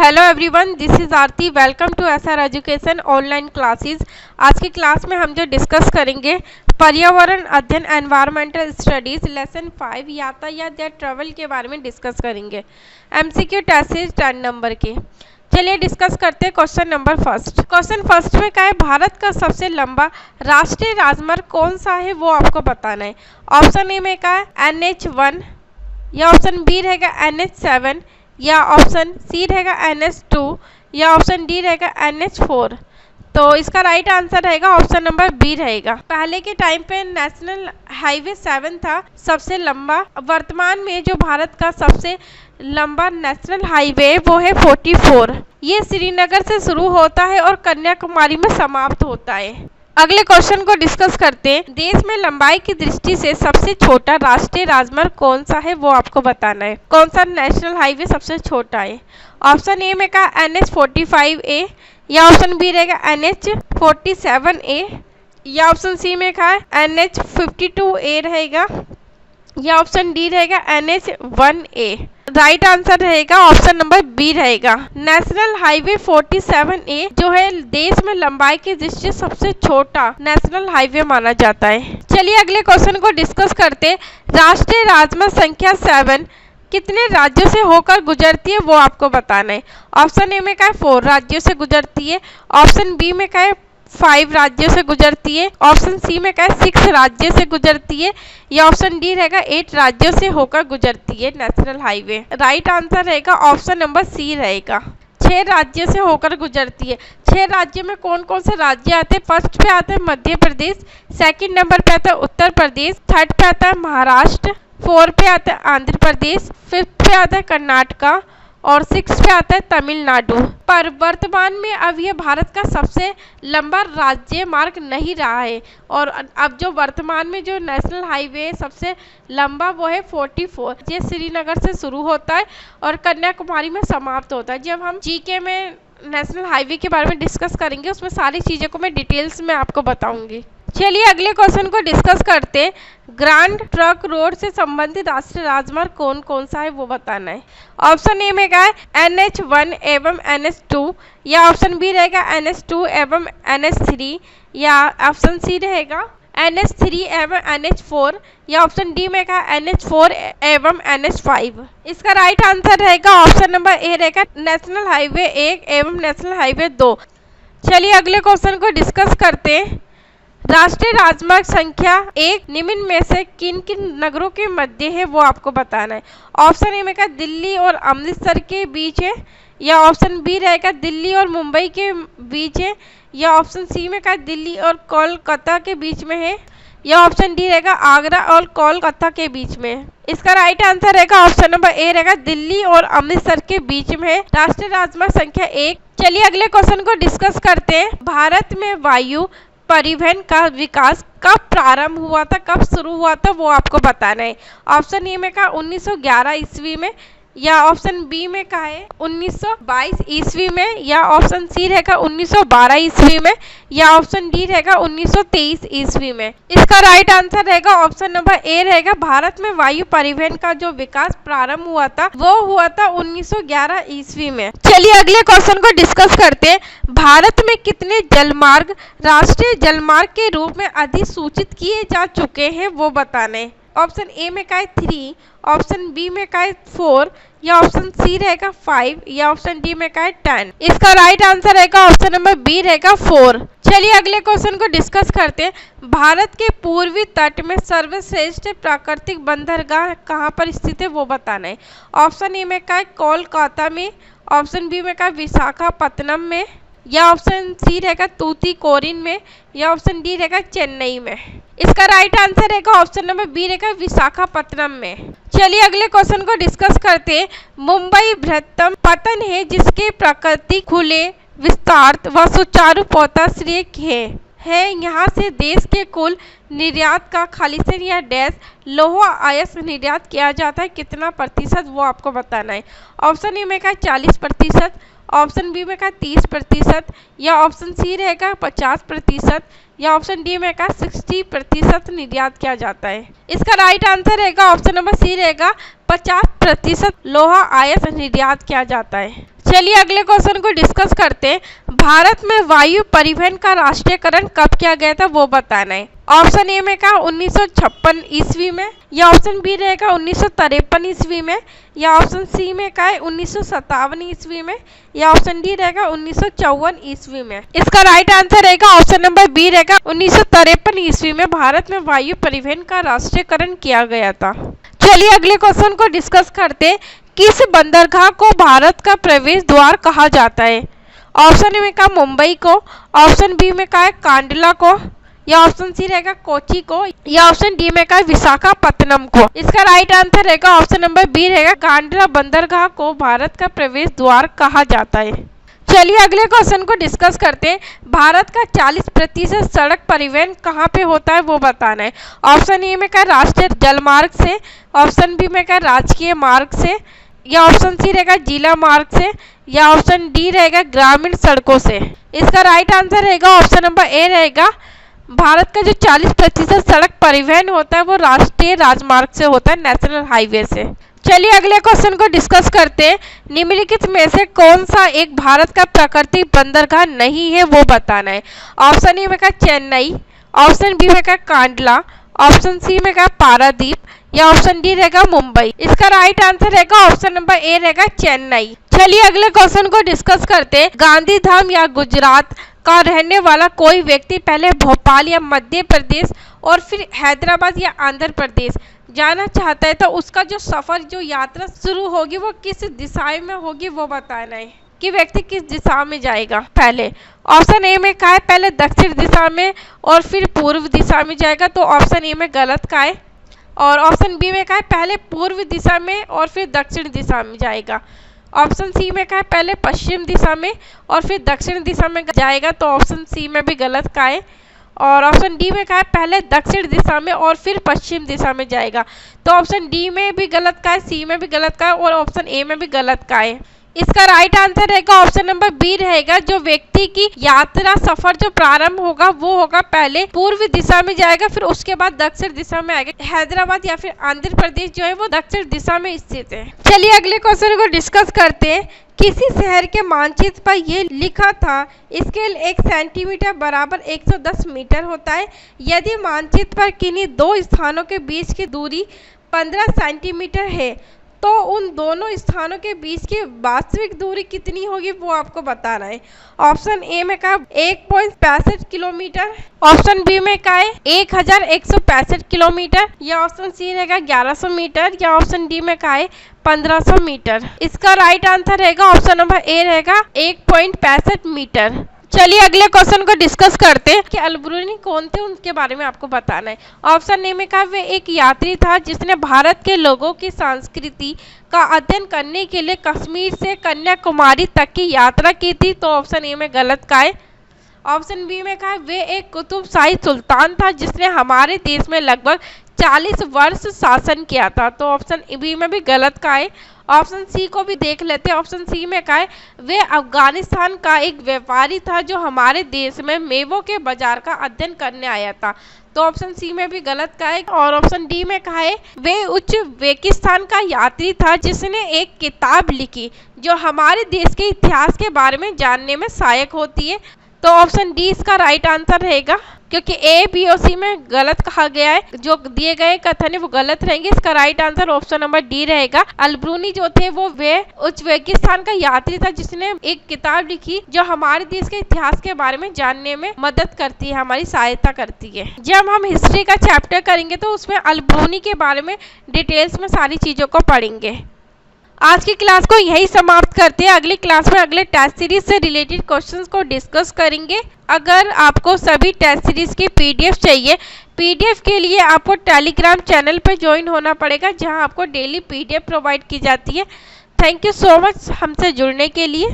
Hello everyone, this is Aarti. Welcome to SR education online classes. आज की class में हम जो डिस्कस करेंगे पर्यावरण अध्ययन एनवायरमेंटल स्टडीज़ लेसन 5 यातायात या ट्रैवल के बारे में डिस्कस करेंगे। एमसीक्यू टेस्ट 10 नंबर के। चलिए डिस्कस करते हैं question number first. Question first में क्या है, भारत का सबसे लंबा राष्ट्रीय राजमार्ग कौन सा है वो आपको बताना है। ऑप्शन ए में क्या है NH1, या ऑप्शन बी रहेगा NH7, या ऑप्शन सी रहेगा NH2, या ऑप्शन डी रहेगा NH4। तो इसका राइट आंसर रहेगा ऑप्शन नंबर बी रहेगा। पहले के टाइम पे नेशनल हाईवे 7 था सबसे लंबा। वर्तमान में जो भारत का सबसे लंबा नेशनल हाईवे वो है 44। ये श्रीनगर से शुरू होता है और कन्याकुमारी में समाप्त होता है। अगले क्वेश्चन को डिस्कस करते हैं। देश में लंबाई की दृष्टि से सबसे छोटा राष्ट्रीय राजमार्ग कौन सा है वो आपको बताना है। कौन सा नेशनल हाईवे सबसे छोटा है। ऑप्शन ए में का NH45A, या ऑप्शन बी रहेगा NH47A, या ऑप्शन सी में का NH52A रहेगा, या ऑप्शन डी रहेगा NH1A। राइट आंसर रहेगा ऑप्शन नंबर बी रहेगा। नेशनल हाईवे 47A जो है देश में लंबाई की दृष्टि से सबसे छोटा नेशनल हाईवे माना जाता है। चलिए अगले क्वेश्चन को डिस्कस करते। राष्ट्रीय राजमार्ग संख्या 7 कितने राज्यों से होकर गुजरती है वो आपको बताना है। ऑप्शन ए में क्या है 4 राज्यों से गुजरती है, ऑप्शन बी में क्या है 5 राज्यों से गुजरती है, ऑप्शन सी में क्या है 6 राज्यों से गुजरती है, या ऑप्शन डी रहेगा 8 राज्यों से होकर गुजरती है नेशनल हाईवे। राइट आंसर रहेगा ऑप्शन नंबर सी रहेगा। 6 राज्यों से होकर गुजरती है। 6 राज्यों में कौन कौन से राज्य आते हैं। फर्स्ट पे आता है मध्य प्रदेश, सेकंड नंबर पे आता है उत्तर प्रदेश, थर्ड पे आता है महाराष्ट्र, 4 पे आता है आंध्र प्रदेश, 5th पे आता है कर्नाटका और 6 पे आता है तमिलनाडु। पर वर्तमान में अब यह भारत का सबसे लंबा राज्य मार्ग नहीं रहा है, और अब जो वर्तमान में जो नेशनल हाईवे सबसे लंबा वो है 44। ये श्रीनगर से शुरू होता है और कन्याकुमारी में समाप्त होता है। जब हम जीके में नेशनल हाईवे के बारे में डिस्कस करेंगे उसमें सारी चीज़ों को मैं डिटेल्स में आपको बताऊंगी। चलिए अगले क्वेश्चन को डिस्कस करते। ग्रांड ट्रंक रोड से संबंधित राष्ट्रीय राजमार्ग कौन कौन सा है वो बताना है। ऑप्शन ए में क्या है NH1 एवं NH2, या ऑप्शन बी रहेगा NH2 एवं NH3, या ऑप्शन सी रहेगा NH3 एवं NH4, या ऑप्शन डी में क्या है NH4 एवं NH5। इसका राइट आंसर रहेगा ऑप्शन नंबर ए रहेगा नेशनल हाईवे 1 एवं नेशनल हाईवे 2। चलिए अगले क्वेश्चन को डिस्कस करते हैं। राष्ट्रीय राजमार्ग संख्या 1 निम्न में से किन किन नगरों के मध्य है वो आपको बताना है। ऑप्शन ए में का दिल्ली और अमृतसर के बीच है, या ऑप्शन बी रहेगा दिल्ली और मुंबई के बीच है, या ऑप्शन सी में का दिल्ली और कोलकाता के बीच में है, या ऑप्शन डी रहेगा आगरा और कोलकाता के बीच में। इसका राइट आंसर रहेगा ऑप्शन नंबर ए रहेगा दिल्ली और अमृतसर के बीच में राष्ट्रीय राजमार्ग संख्या 1। चलिए अगले क्वेश्चन को डिस्कस करते हैं। भारत में वायु परिवहन का विकास कब प्रारंभ हुआ था, कब शुरू हुआ था वो आपको बताना है। ऑप्शन ए में का 1911 ईस्वी में, या ऑप्शन बी में का है 1922 ईस्वी में, या ऑप्शन सी रहेगा 1912 ईस्वी में, या ऑप्शन डी रहेगा 1923 ईस्वी में। इसका राइट आंसर रहेगा ऑप्शन नंबर ए रहेगा। भारत में वायु परिवहन का जो विकास प्रारंभ हुआ था वो हुआ था 1911 ईस्वी में। चलिए अगले क्वेश्चन को डिस्कस करते हैं। भारत में कितने जलमार्ग राष्ट्रीय जलमार्ग के रूप में अधिसूचित किए जा चुके हैं वो बताने। ऑप्शन ए में का है 3, ऑप्शन बी में का है 4, या ऑप्शन सी रहेगा 5, या ऑप्शन डी में का है 10। इसका राइट आंसर रहेगा ऑप्शन नंबर बी रहेगा 4। चलिए अगले क्वेश्चन को डिस्कस करते हैं। भारत के पूर्वी तट में सर्वश्रेष्ठ प्राकृतिक बंदरगाह कहाँ पर स्थित है वो बताना है। ऑप्शन ए में का है कोलकाता में, ऑप्शन बी में का है विशाखापत्तनम में, या ऑप्शन सी रहेगा तूतीकोरिन में, या ऑप्शन डी रहेगा चेन्नई में। इसका राइट आंसर रहेगा ऑप्शन नंबर बी रहेगा विशाखापत्तनम में। चलिए अगले क्वेश्चन को डिस्कस करते हैं। मुंबई बृहत्तम पतन है जिसके प्रकृति खुले विस्तार व सुचारू पौधाश्रय है। यहाँ से देश के कुल निर्यात का खालिस्तान या डैश लोहा अयस्क निर्यात किया जाता है कितना प्रतिशत वो आपको बताना है। ऑप्शन ए में का 40%, ऑप्शन बी में का 30%, या ऑप्शन सी रहेगा 50%, या ऑप्शन डी में का 60% निर्यात किया जाता है। इसका राइट आंसर रहेगा ऑप्शन नंबर सी रहेगा 50% लोहा अयस्क निर्यात किया जाता है। चलिए अगले क्वेश्चन को डिस्कस करते हैं। भारत में वायु परिवहन का राष्ट्रीयकरण कब किया गया था वो बताना है। ऑप्शन ए में कहा 1956 ईस्वी में, या ऑप्शन बी रहेगा 1953 ईस्वी में, या ऑप्शन सी में कहा 1957 ईस्वी में, या ऑप्शन डी रहेगा 1954 ईस्वी में। इसका राइट आंसर रहेगा ऑप्शन नंबर बी रहेगा 1953 ईस्वी में भारत में वायु परिवहन का राष्ट्रीयकरण किया गया था। चलिए अगले क्वेश्चन को डिस्कस करते। किस बंदरगाह को भारत का प्रवेश द्वार कहा जाता है? ऑप्शन ए में कहा मुंबई को, ऑप्शन बी में कहा कांडला को, या ऑप्शन सी रहेगा कोची को, या ऑप्शन डी में कहा विशाखापत्तनम को। इसका राइट आंसर रहेगा ऑप्शन नंबर बी रहेगा कांडला बंदरगाह को भारत का प्रवेश द्वार कहा जाता है। चलिए अगले क्वेश्चन को डिस्कस करते हैं। भारत का 40% सड़क परिवहन कहाँ पे होता है वो बताना है। ऑप्शन ए में कहा राष्ट्रीय जलमार्ग से, ऑप्शन बी में कहा राजकीय मार्ग से, या ऑप्शन सी रहेगा जिला मार्ग से, या ऑप्शन डी रहेगा ग्रामीण सड़कों से। इसका राइट आंसर रहेगा ऑप्शन नंबर ए रहेगा भारत का जो 40% सड़क परिवहन होता है वो राष्ट्रीय राजमार्ग से होता है, नेशनल हाईवे से। चलिए अगले क्वेश्चन को डिस्कस करते हैं। निम्नलिखित में से कौन सा एक भारत का प्राकृतिक बंदरगाह नहीं है वो बताना है। ऑप्शन ए में कहा चेन्नई, ऑप्शन बी में कहा कांडला, ऑप्शन सी में कहा पारादीप, या ऑप्शन डी रहेगा मुंबई। इसका राइट आंसर रहेगा ऑप्शन नंबर ए रहेगा चेन्नई। चलिए अगले क्वेश्चन को डिस्कस करते हैं। गांधीधाम या गुजरात का रहने वाला कोई व्यक्ति पहले भोपाल या मध्य प्रदेश और फिर हैदराबाद या आंध्र प्रदेश जाना चाहता है तो उसका जो सफर जो यात्रा शुरू होगी वो किस दिशा में होगी वो बताना है कि व्यक्ति किस दिशा में जाएगा। पहले ऑप्शन ए में कहा है पहले दक्षिण दिशा में और फिर पूर्व दिशा में जाएगा, तो ऑप्शन ए में गलत कहा है। और ऑप्शन बी में कहा है पहले पूर्व दिशा में और फिर दक्षिण दिशा में जाएगा। ऑप्शन सी में कहा है पहले पश्चिम दिशा में और फिर दक्षिण दिशा में जाएगा, तो ऑप्शन सी में भी गलत कहा है। और ऑप्शन डी में कहा है पहले दक्षिण दिशा में और फिर पश्चिम दिशा में जाएगा, तो ऑप्शन डी में भी गलत कहा है, सी में भी गलत कहा है और ऑप्शन ए में भी गलत कहा है। इसका राइट आंसर रहेगा ऑप्शन नंबर बी रहेगा। जो व्यक्ति की यात्रा सफर जो प्रारंभ होगा वो होगा पहले पूर्व दिशा में जाएगा, फिर उसके बाद दक्षिण दिशा में आएगा। हैदराबाद या फिर आंध्र प्रदेश जो है वो दक्षिण दिशा में स्थित है। चलिए अगले क्वेश्चन को डिस्कस करते हैं। किसी शहर के मानचित्र पर यह लिखा था स्केल 1 सेंटीमीटर बराबर 110 मीटर होता है। यदि मानचित्र पर किन्हीं दो स्थानों के बीच की दूरी 15 सेंटीमीटर है तो उन दोनों स्थानों के बीच की वास्तविक दूरी कितनी होगी वो आपको बताना है। ऑप्शन ए में कहा 1.65 किलोमीटर, ऑप्शन बी में कहा है 1165 किलोमीटर, या ऑप्शन सी रहेगा 1100 मीटर, या ऑप्शन डी में कहा है 1500 मीटर। इसका राइट आंसर रहेगा ऑप्शन नंबर ए रहेगा 1.65 मीटर। चलिए अगले क्वेश्चन को डिस्कस करते हैं कि अल-बरूनी कौन थे उनके बारे में आपको बताना है। ऑप्शन ए में कहा वे एक यात्री था जिसने भारत के लोगों की संस्कृति का अध्ययन करने के लिए कश्मीर से कन्याकुमारी तक की यात्रा की थी, तो ऑप्शन ए में गलत कहा है। ऑप्शन बी में कहा वे एक कुतुबशाही सुल्तान था जिसने हमारे देश में लगभग 40 वर्ष शासन किया था, तो ऑप्शन बी में भी गलत कहा है। ऑप्शन सी को भी देख लेते हैं। ऑप्शन सी में कहा है वे अफगानिस्तान का एक व्यापारी था जो हमारे देश में मेवों के बाजार का अध्ययन करने आया था, तो ऑप्शन सी में भी गलत कहा है। और ऑप्शन डी में कहा है वे उज्बेकिस्तान का यात्री था जिसने एक किताब लिखी जो हमारे देश के इतिहास के बारे में जानने में सहायक होती है, तो ऑप्शन डी इसका राइट आंसर रहेगा। क्योंकि ए बी और सी में गलत कहा गया है, जो दिए गए कथन है वो गलत रहेंगे। इसका right answer option number D रहेगा। अल-बरूनी जो थे वो वे उज्बेकिस्तान का यात्री था जिसने एक किताब लिखी जो हमारे देश के इतिहास के बारे में जानने में मदद करती है, हमारी सहायता करती है। जब हम हिस्ट्री का चैप्टर करेंगे तो उसमें अल-बरूनी के बारे में डिटेल्स में सारी चीजों को पढ़ेंगे। आज की क्लास को यही समाप्त करते हैं। अगली क्लास में अगले टेस्ट सीरीज से रिलेटेड क्वेश्चंस को डिस्कस करेंगे। अगर आपको सभी टेस्ट सीरीज की पीडीएफ चाहिए, पीडीएफ के लिए आपको टेलीग्राम चैनल पर ज्वाइन होना पड़ेगा जहां आपको डेली पीडीएफ प्रोवाइड की जाती है। थैंक यू सो मच हमसे जुड़ने के लिए।